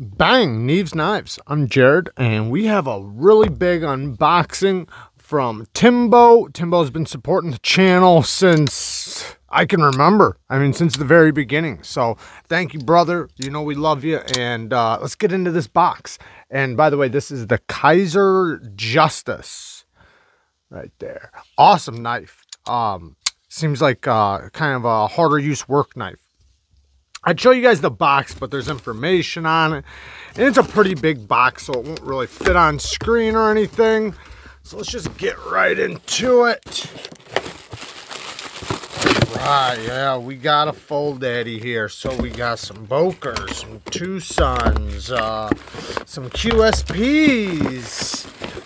Bang, Neeves Knives. I'm Jared, and we have a really big unboxing from Timbo. Timbo's been supporting the channel since I can remember. I mean, since the very beginning. So thank you, brother. You know we love you, and let's get into this box. And by the way, this is the Kaiser Justice right there. Awesome knife. Seems like kind of a harder use work knife. I'd show you guys the box, but there's information on it. And it's a pretty big box, so it won't really fit on screen or anything. So let's just get right into it. Right, yeah, we got a full daddy here. So we got some Bokers, some Tucsons, some QSPs,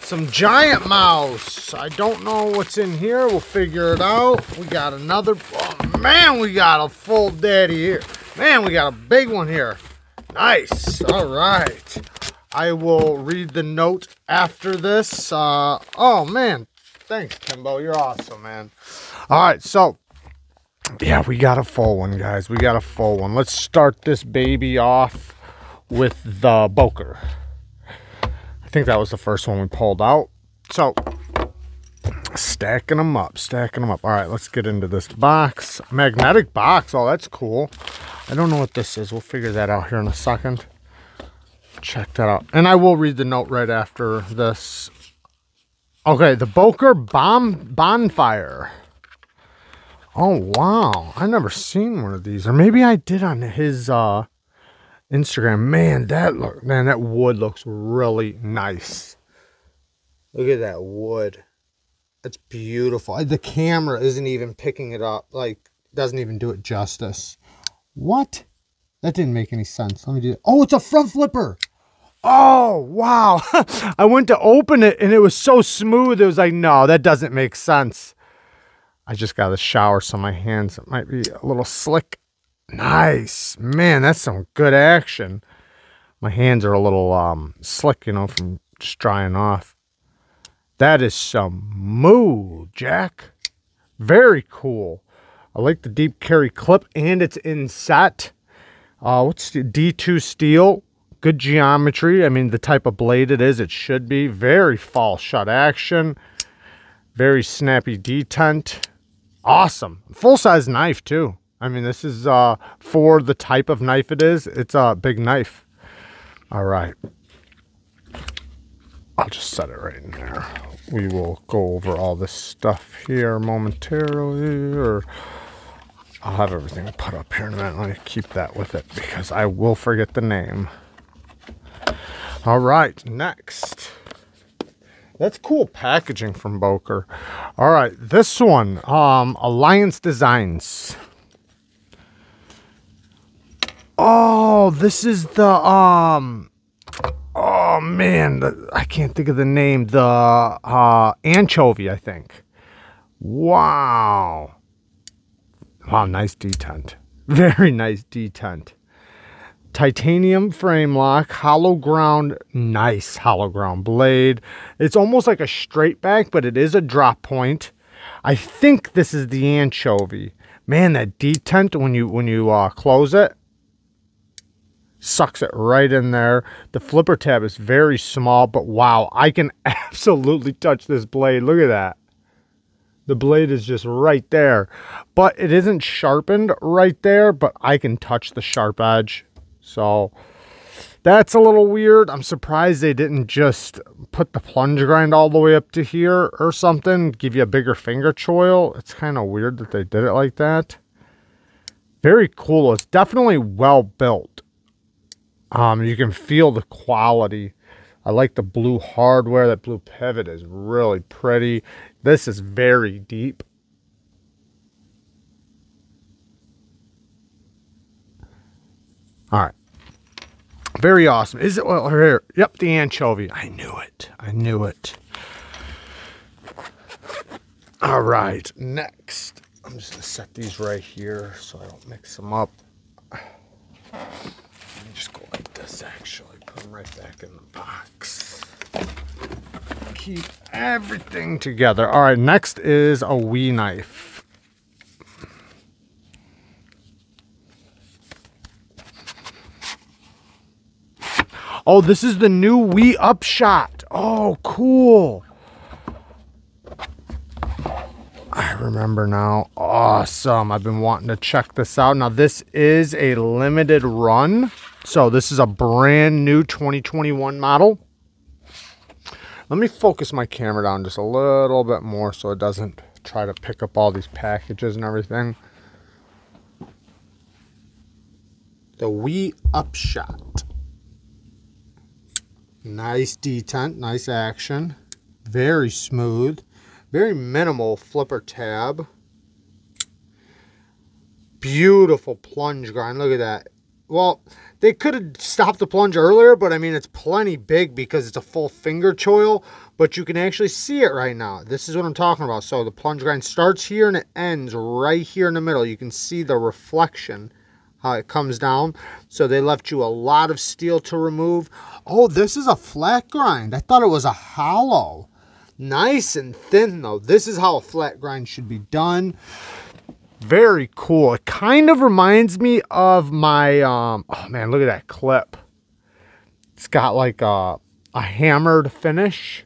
some Giant Mouse. I don't know what's in here. We'll figure it out. We got another, oh man, we got a full daddy here. Man, we got a big one here. Nice. All right. I will read the note after this. Oh, man. Thanks, Timbo. You're awesome, man. All right. So, yeah, we got a full one, guys. We got a full one. Let's start this baby off with the Boker. I think that was the first one we pulled out. So, stacking them up. All right, let's get into this box. Magnetic box. Oh, that's cool. I don't know what this is. We'll figure that out here in a second. Check that out. And I will read the note right after this. Okay, the Boker Bonfire. Oh, wow. I've never seen one of these. Or maybe I did on his Instagram. Man, that wood looks really nice. Look at that wood. It's beautiful. The camera isn't even picking it up. Like, doesn't even do it justice. What? That didn't make any sense. Let me do it. Oh, it's a front flipper. Oh, wow. I went to open it and it was so smooth. It was like, no, that doesn't make sense. I just got a shower, so my hands might be a little slick. Nice. Man, that's some good action. My hands are a little slick, you know, from just drying off. That is some smooth, Jack. Very cool. I like the deep carry clip, and it's in set. What's the D2 steel? Good geometry. I mean, the type of blade it is, it should be. Very fall shut action. Very snappy detent. Awesome. Full-size knife, too. I mean, this is for the type of knife it is. It's a big knife. All right. I'll just set it right in there. We will go over all this stuff here momentarily, or I'll have everything put up here in a minute. Let me keep that with it because I will forget the name. All right, next. That's cool packaging from Boker. All right, this one, Alliance Designs. Oh, this is the, oh man, I can't think of the name. The anchovy, I think. Wow. Wow, nice detent. Very nice detent. Titanium frame lock, hollow ground, nice hollow ground blade. It's almost like a straight back, but it is a drop point. I think this is the anchovy. Man, that detent when you close it, sucks it right in there. The flipper tab is very small, but wow, I can absolutely touch this blade. Look at that. The blade is just right there, but it isn't sharpened right there, but I can touch the sharp edge. So that's a little weird. I'm surprised they didn't just put the plunge grind all the way up to here or something, give you a bigger finger choil. It's kind of weird that they did it like that. Very cool. It's definitely well built. You can feel the quality. I like the blue hardware. That blue pivot is really pretty. This is very deep. All right. Very awesome. Is it? Well, here. Yep, the anchovy. I knew it. I knew it. All right. Next. I'm just going to set these right here so I don't mix them up. Let me just go like this, actually. Put them right back in the box. Keep everything together. All right, next is a Wii knife. Oh, this is the new Wii Upshot. Oh, cool. I remember now. Awesome. I've been wanting to check this out. Now, this is a limited run. So this is a brand new 2021 model. Let me focus my camera down just a little bit more so it doesn't try to pick up all these packages and everything. The Wii Upshot. Nice detent, nice action. Very smooth. Very minimal flipper tab. Beautiful plunge grind. Look at that. Well, they could have stopped the plunge earlier, but I mean, it's plenty big because it's a full finger choil, but you can actually see it right now. This is what I'm talking about. So the plunge grind starts here and it ends right here in the middle. You can see the reflection, how it comes down. So they left you a lot of steel to remove. Oh, this is a flat grind. I thought it was a hollow. Nice and thin though. This is how a flat grind should be done. Very cool. It kind of reminds me of my, oh man, look at that clip. It's got like a hammered finish.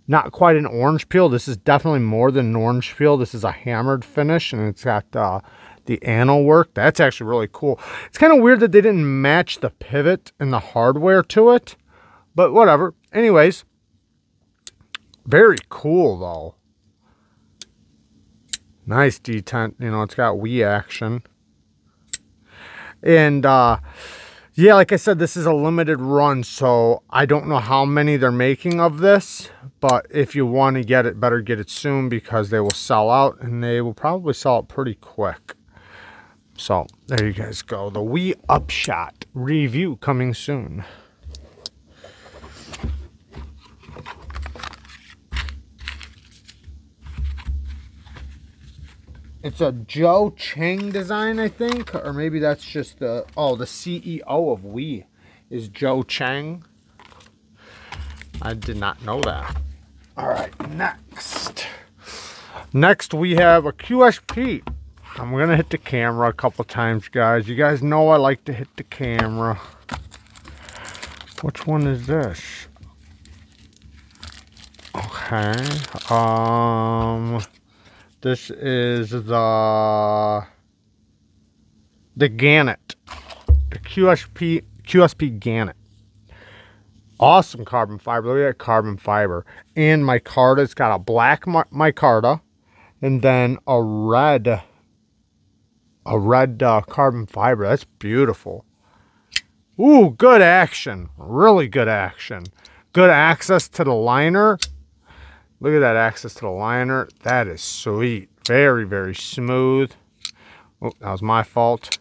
Not quite an orange peel. This is definitely more than an orange peel. This is a hammered finish, and it's got the anal work. That's actually really cool. It's kind of weird that they didn't match the pivot and the hardware to it, but whatever. Anyways, very cool though. Nice detent. You know, it's got Wii action. And yeah, like I said, this is a limited run, so I don't know how many they're making of this, but if you want to get it, better get it soon because they will sell out, and they will probably sell it pretty quick. So there you guys go. The Wii Upshot review coming soon. It's a Joe Chang design, I think, or maybe that's just the, oh, the CEO of Wii is Joe Chang. I did not know that. All right, next. Next we have a QSP. I'm gonna hit the camera a couple times, guys. You guys know I like to hit the camera. Which one is this? Okay. This is the Gannett, the QSP Gannett. Awesome carbon fiber. Look at that carbon fiber. And micarta's got a black micarta, and then a red carbon fiber. That's beautiful. Ooh, good action. Really good action. Good access to the liner. Look at that access to the liner. That is sweet. Very, very smooth. Oh, that was my fault.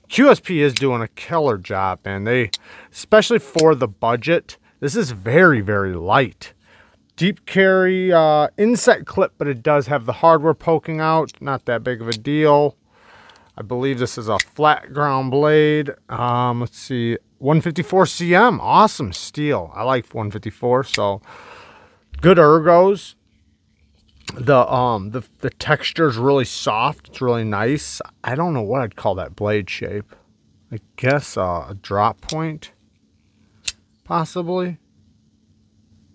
QSP is doing a killer job, man. They, especially for the budget, this is very, very light. Deep carry inset clip, but it does have the hardware poking out. Not that big of a deal. I believe this is a flat ground blade. Let's see, 154 cm. Awesome steel. I like 154, so good ergos. The texture is really soft. It's really nice. I don't know what I'd call that blade shape. I guess a drop point, possibly.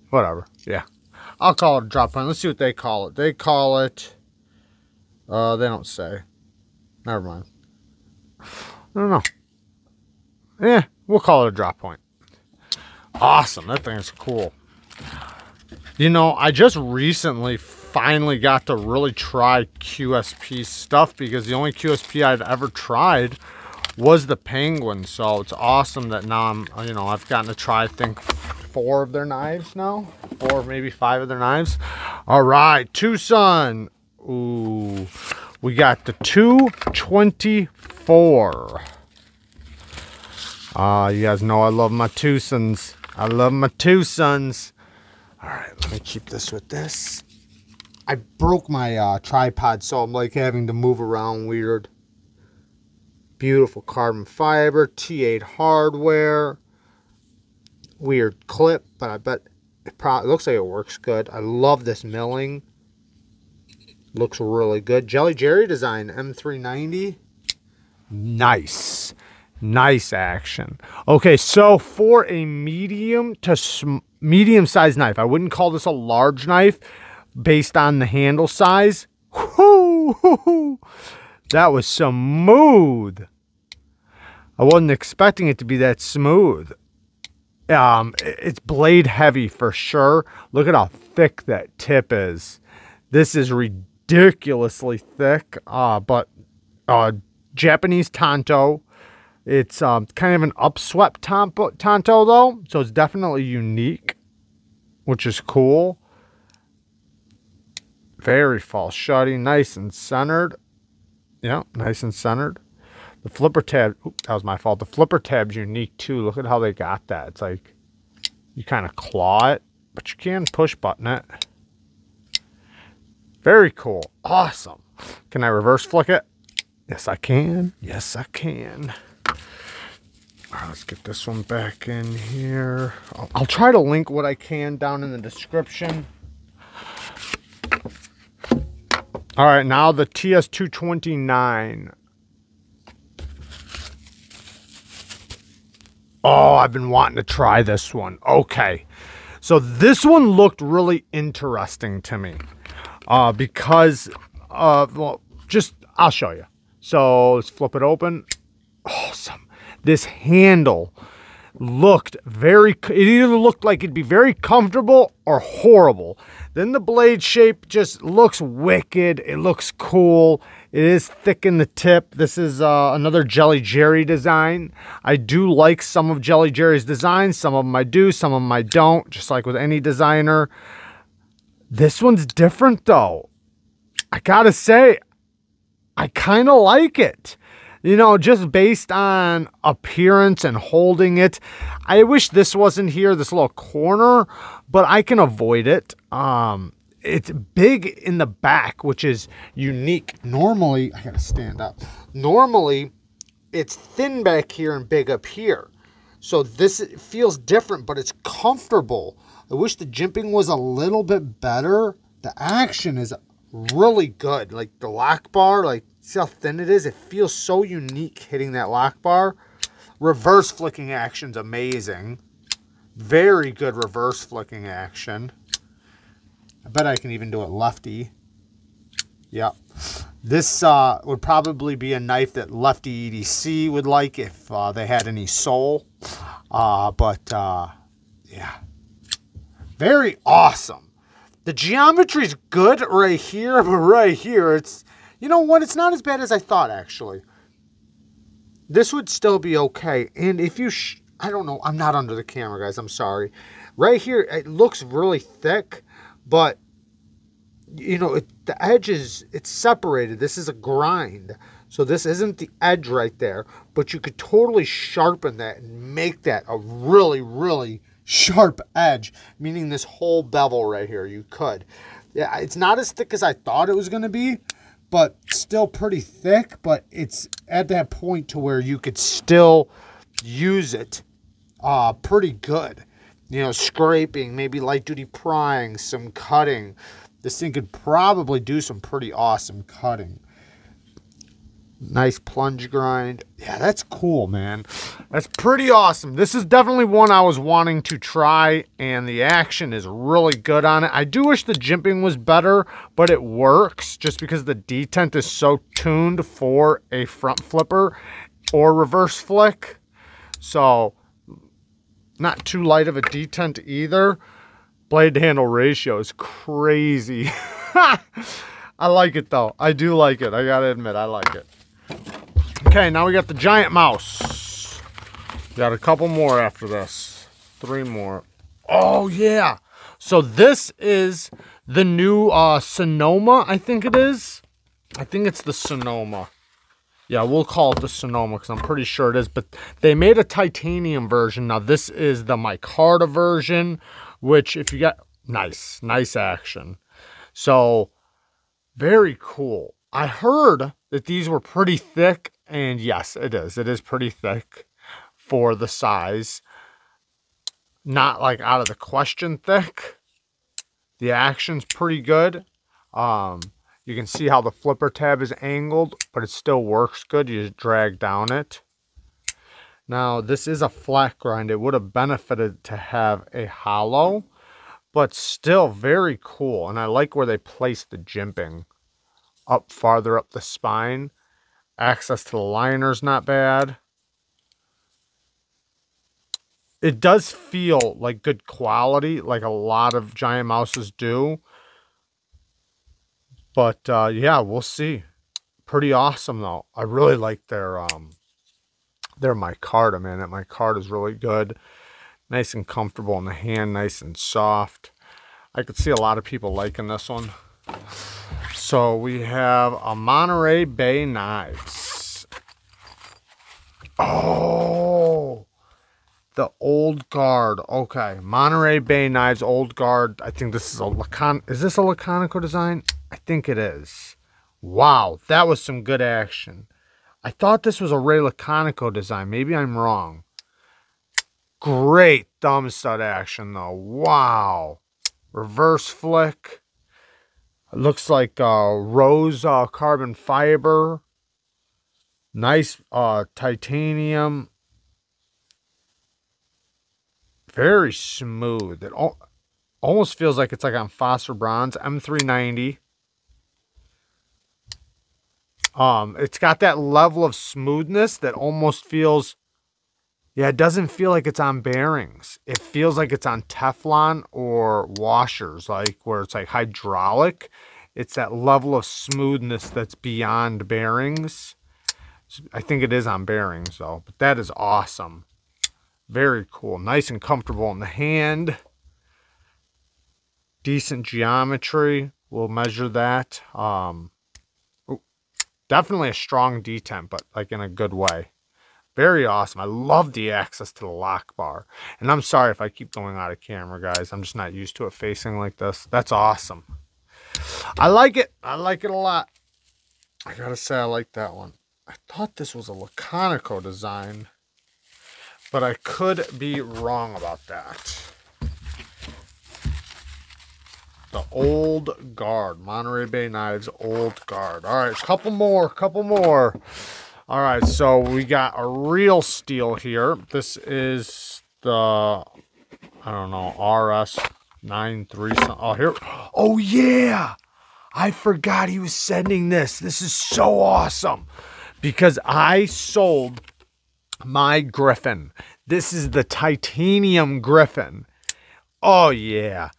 Whatever. Yeah, I'll call it a drop point. Let's see what they call it. They call it. They don't say. Never mind. I don't know. Yeah, we'll call it a drop point. Awesome. That thing is cool. You know, I just recently finally got to really try QSP stuff because the only QSP I'd ever tried was the Penguin. So it's awesome that now I've gotten to try, I think, 4 of their knives now. 4, maybe 5 of their knives. All right, Tucson. Ooh, we got the 224. You guys know I love my Tucsons. I love my Tucsons. All right, let me keep this with this. I broke my tripod, so I'm like having to move around weird. Beautiful carbon fiber, T8 hardware. Weird clip, but I bet it looks like it works good. I love this milling. Looks really good. Jelly Jerry design, M390. Nice. Nice action. Okay, so for a medium to medium-sized knife, I wouldn't call this a large knife based on the handle size. Whoo, that was smooth. I wasn't expecting it to be that smooth. It's blade heavy for sure. Look at how thick that tip is. This is ridiculously thick, but Japanese tanto. It's kind of an upswept tanto though, so it's definitely unique, which is cool. Very false shutting, nice and centered. Yeah, nice and centered. The flipper tab, oops, that was my fault. The flipper tab's unique too. Look at how they got that. It's like you kind of claw it, but you can push button it. Very cool. Awesome. Can I reverse flick it? Yes, I can. Yes, I can. All right, let's get this one back in here. I'll try to link what I can down in the description. All right, now the TS229. Oh, I've been wanting to try this one. Okay. So this one looked really interesting to me because, well, I'll show you. So let's flip it open. Awesome. This handle looked it either looked like it'd be very comfortable or horrible. Then the blade shape just looks wicked. It looks cool. It is thick in the tip. This is another Jelly Jerry design. I do like some of Jelly Jerry's designs. Some of them I do, some of them I don't, just like with any designer. This one's different though. I gotta say, I kind of like it. You know, just based on appearance and holding it. I wish this wasn't here, this little corner, but I can avoid it. It's big in the back, which is unique. Normally, I gotta stand up. Normally, it's thin back here and big up here. So this feels different, but it's comfortable. I wish the jimping was a little bit better. The action is really good. Like the lock bar, like, see how thin it is? It feels so unique hitting that lock bar. Reverse flicking action's amazing. Very good reverse flicking action. I bet I can even do it lefty. Yep. This would probably be a knife that lefty EDC would like if they had any soul. Yeah. Very awesome. The geometry's good right here, but right here, it's, you know what? It's not as bad as I thought, actually. This would still be okay. And if you, I don't know, I'm not under the camera, guys. I'm sorry. Right here, it looks really thick, but, you know, the edge is, it's separated. This is a grind. So this isn't the edge right there, but you could totally sharpen that and make that a really, really sharp edge, meaning this whole bevel right here, you could. Yeah, it's not as thick as I thought it was going to be, but still pretty thick, but it's at that point to where you could still use it pretty good. You know, scraping, maybe light duty prying, some cutting. This thing could probably do some pretty awesome cutting. Nice plunge grind. Yeah, that's cool, man. That's pretty awesome. This is definitely one I was wanting to try, and the action is really good on it. I do wish the jimping was better, but it works just because the detent is so tuned for a front flipper or reverse flick. So, not too light of a detent either. Blade to handle ratio is crazy. I like it, though. I do like it. I gotta admit, I like it. Okay, now we got the giant mouse. Got a couple more after this. 3 more. Oh, yeah. So this is the new Sonoma, I think it is. I think it's the Sonoma. Yeah, we'll call it the Sonoma because I'm pretty sure it is. But they made a titanium version. Now, this is the micarta version, which if you got... Nice action. So, very cool. I heard that these were pretty thick, and yes, it is. It is pretty thick for the size. Not like out of the question thick. The action's pretty good. You can see how the flipper tab is angled, but it still works good. You just drag down it. Now, this is a flat grind. It would have benefited to have a hollow, but still very cool. And I like where they placed the jimping up farther up the spine. Access to the liner's not bad. It does feel like good quality, like a lot of Giant Mouses do. But yeah, we'll see. Pretty awesome though. I really like their micarta, man. That micarta is really good. Nice and comfortable in the hand, nice and soft. I could see a lot of people liking this one. So we have a Monterey Bay Knives. Oh, the old guard. Okay, Monterey Bay Knives, old guard. I think this is is this a Laconico design? I think it is. Wow, that was some good action. I thought this was a Ray Laconico design. Maybe I'm wrong. Great thumb stud action though. Wow. Reverse flick. It looks like rose carbon fiber. Nice titanium. Very smooth. It almost feels like it's like on phosphor bronze. M390. It's got that level of smoothness that almost feels, yeah, it doesn't feel like it's on bearings. It feels like it's on Teflon or washers, like where it's like hydraulic. It's that level of smoothness that's beyond bearings. I think it is on bearings though, but that is awesome. Very cool. Nice and comfortable in the hand. Decent geometry. We'll measure that. Definitely a strong detent, but like in a good way. Very awesome. I love the access to the lock bar. And I'm sorry if I keep going out of camera, guys. I'm just not used to it facing like this. That's awesome. I like it. I like it a lot. I gotta say, I like that one. I thought this was a Laconico design, but I could be wrong about that. The old guard. Monterey Bay Knives, old guard. All right, couple more. All right, so we got a real steel here. This is the, I don't know, RS93. Oh, here. Oh, yeah. I forgot he was sending this. This is so awesome because I sold my Griffin. This is the titanium Griffin. Oh, yeah.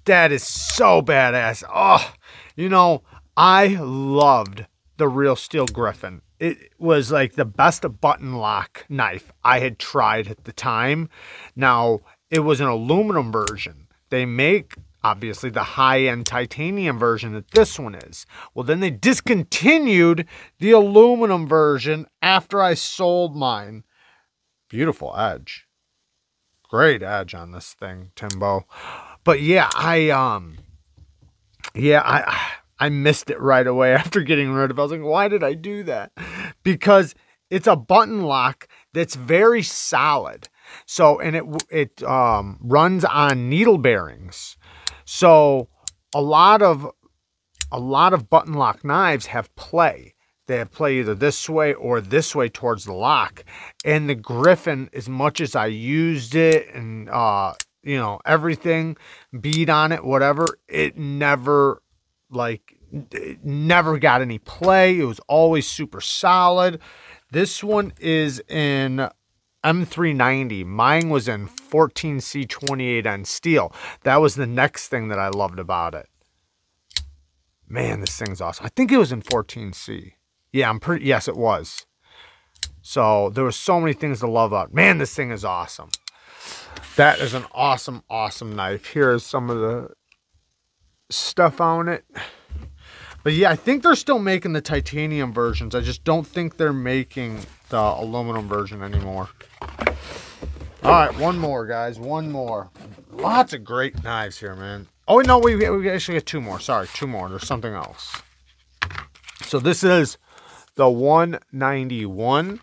That is so badass. Oh, you know, I loved the Real Steel Griffin. It was like the best button lock knife I had tried at the time. Now, it was an aluminum version. They make, obviously, the high-end titanium version that this one is. Well, then they discontinued the aluminum version after I sold mine. Beautiful edge. Great edge on this thing, Timbo. But yeah, I missed it right away after getting rid of it. I was like, why did I do that? Because it's a button lock that's very solid. So, and it runs on needle bearings. So a lot of button lock knives have play. They have play either this way or this way towards the lock. And the Griffin, as much as I used it and you know, everything, bead on it, whatever, it never got any play. It was always super solid. This one is in M390. Mine was in 14C28N steel. That was the next thing that I loved about it. Man, this thing's awesome. I think it was in 14C. Yeah, yes, it was. So there were so many things to love about. Man, this thing is awesome. That is an awesome, awesome knife. Here is some of the stuff on it. But yeah, I think they're still making the titanium versions. I just don't think they're making the aluminum version anymore. All right, one more, guys. One more. Lots of great knives here, man. Oh, no, we actually got two more. Sorry, two more. There's something else. So this is the 191.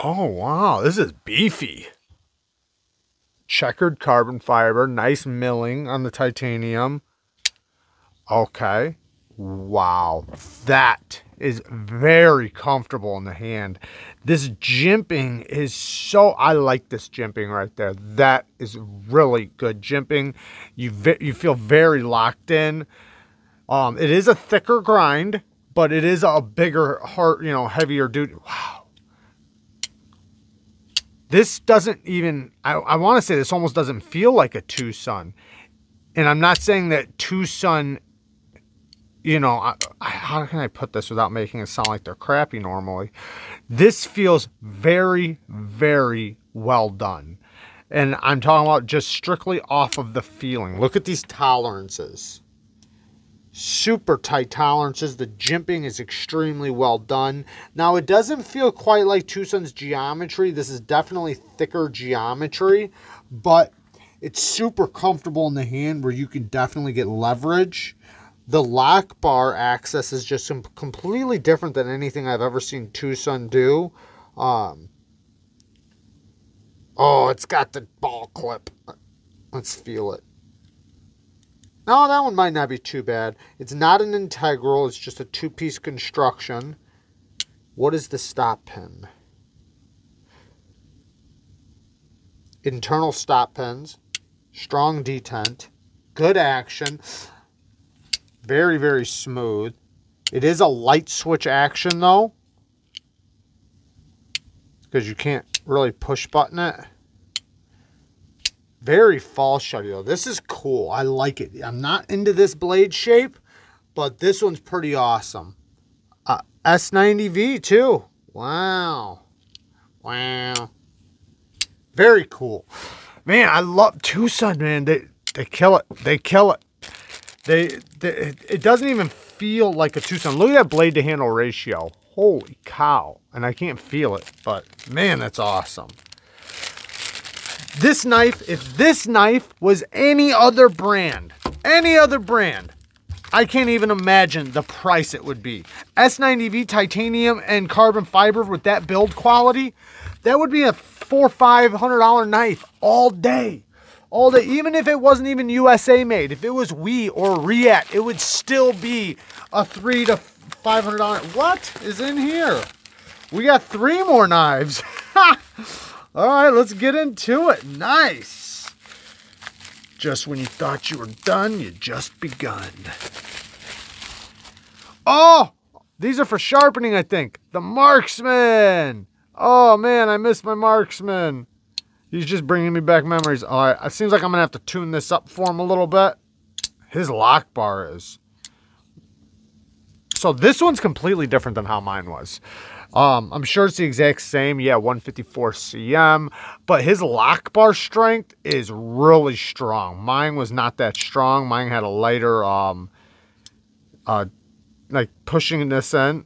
Oh, wow. This is beefy. Checkered carbon fiber. Nice milling on the titanium. Okay. Wow. That is very comfortable in the hand. This jimping is so, I like this jimping right there. That is really good jimping. You feel very locked in. It is a thicker grind, but it is a bigger, hard, heavier duty. Wow. This doesn't even, I want to say this almost doesn't feel like a Tucson. And I'm not saying that Tucson, how can I put this without making it sound like they're crappy normally? This feels very, very well done. And I'm talking about just strictly off of the feeling. Look at these tolerances. Super tight tolerances. The jimping is extremely well done. Now, it doesn't feel quite like Tucson's geometry. This is definitely thicker geometry, but it's super comfortable in the hand where you can definitely get leverage. The lock bar access is just completely different than anything I've ever seen Tucson do. Oh, it's got the ball clip. Let's feel it. No, that one might not be too bad. It's not an integral. It's just a two-piece construction. What is the stop pin? Internal stop pins. Strong detent. Good action. Very, very smooth. It is a light switch action, though, because you can't really push button it. Very fall shutty, though. This is cool. I like it. I'm not into this blade shape, but this one's pretty awesome. S90V, too. Wow. Wow. Very cool. Man, I love Tucson, man. They kill it. They kill it. It doesn't even feel like a Tucson. Look at that blade to handle ratio. Holy cow. And I can't feel it, but man, that's awesome. This knife, if this knife was any other brand, I can't even imagine the price it would be. S90V titanium and carbon fiber with that build quality, that would be a $400 or $500 knife all day. All day. Even if it wasn't even USA made, if it was WE or Riet, it would still be a $300 to $500. What is in here? We got 3 more knives. All right, let's get into it. Nice. Just when you thought you were done, you just begun. Oh, these are for sharpening, I think. The Marksman. Oh, man, I miss my Marksman. He's just bringing me back memories. All right, it seems like I'm going to have to tune this up for him a little bit. His lock bar is. So this one's completely different than how mine was. I'm sure it's the exact same. Yeah, 154 cm. But his lock bar strength is really strong. Mine was not that strong. Mine had a lighter, like pushing this in.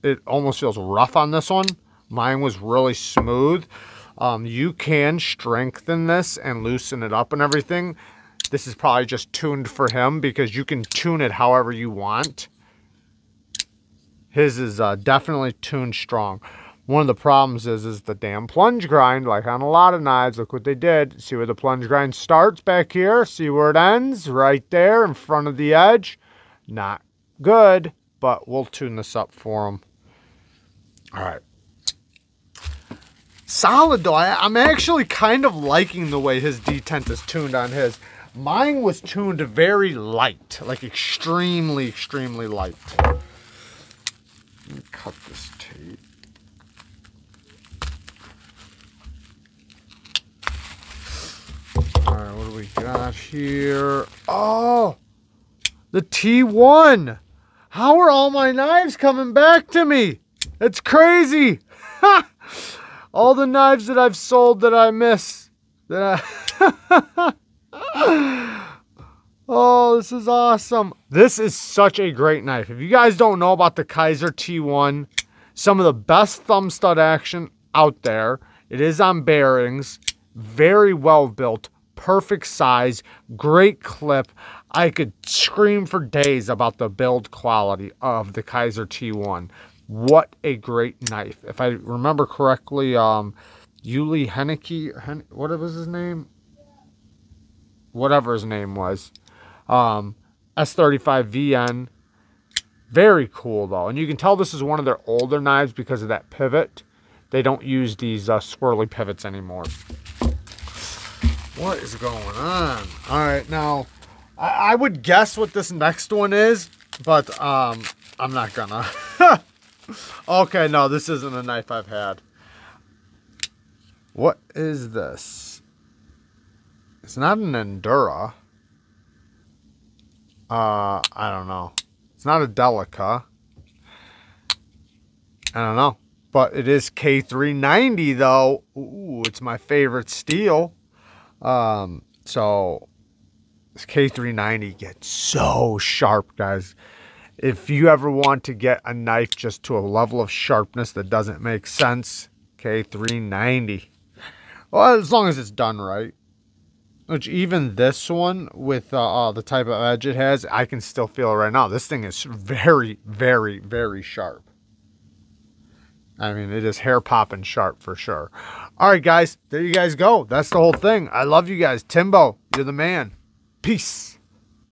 It almost feels rough on this one. Mine was really smooth. You can strengthen this and loosen it up and everything. This is probably just tuned for him because you can tune it however you want. His is definitely tuned strong. One of the problems is the damn plunge grind, like on a lot of knives. Look what they did. See where the plunge grind starts back here? See where it ends? Right there in front of the edge. Not good, but we'll tune this up for him. All right. Solid though. I'm actually kind of liking the way his detent is tuned on his. Mine was tuned very light, like extremely, extremely light. Let me cut this tape. All right, what do we got here? Oh, the T1. How are all my knives coming back to me? It's crazy. All the knives that I've sold that I miss. Oh, this is awesome. This is such a great knife. If you guys don't know about the Kaiser T1, some of the best thumb stud action out there. It is on bearings. Very well built. Perfect size. Great clip. I could scream for days about the build quality of the Kaiser T1. What a great knife. If I remember correctly, Uli Henneke, what was his name? Whatever his name was. S35VN. Very cool though. And you can tell this is one of their older knives because of that pivot. They don't use these swirly pivots anymore. What is going on? All right, now I would guess what this next one is, but I'm not gonna. Okay, no, this isn't a knife I've had. What is this? It's not an Endura. I don't know. It's not a Delica. I don't know. But it is K390 though. Ooh, it's my favorite steel. So this K390 gets so sharp, guys. If you ever want to get a knife just to a level of sharpness that doesn't make sense, K390. Well, as long as it's done right. Which even this one, with the type of edge it has, I can still feel it right now. This thing is very, very, very sharp. I mean, it is hair popping sharp for sure. All right, guys. There you guys go. That's the whole thing. I love you guys. Timbo, you're the man. Peace.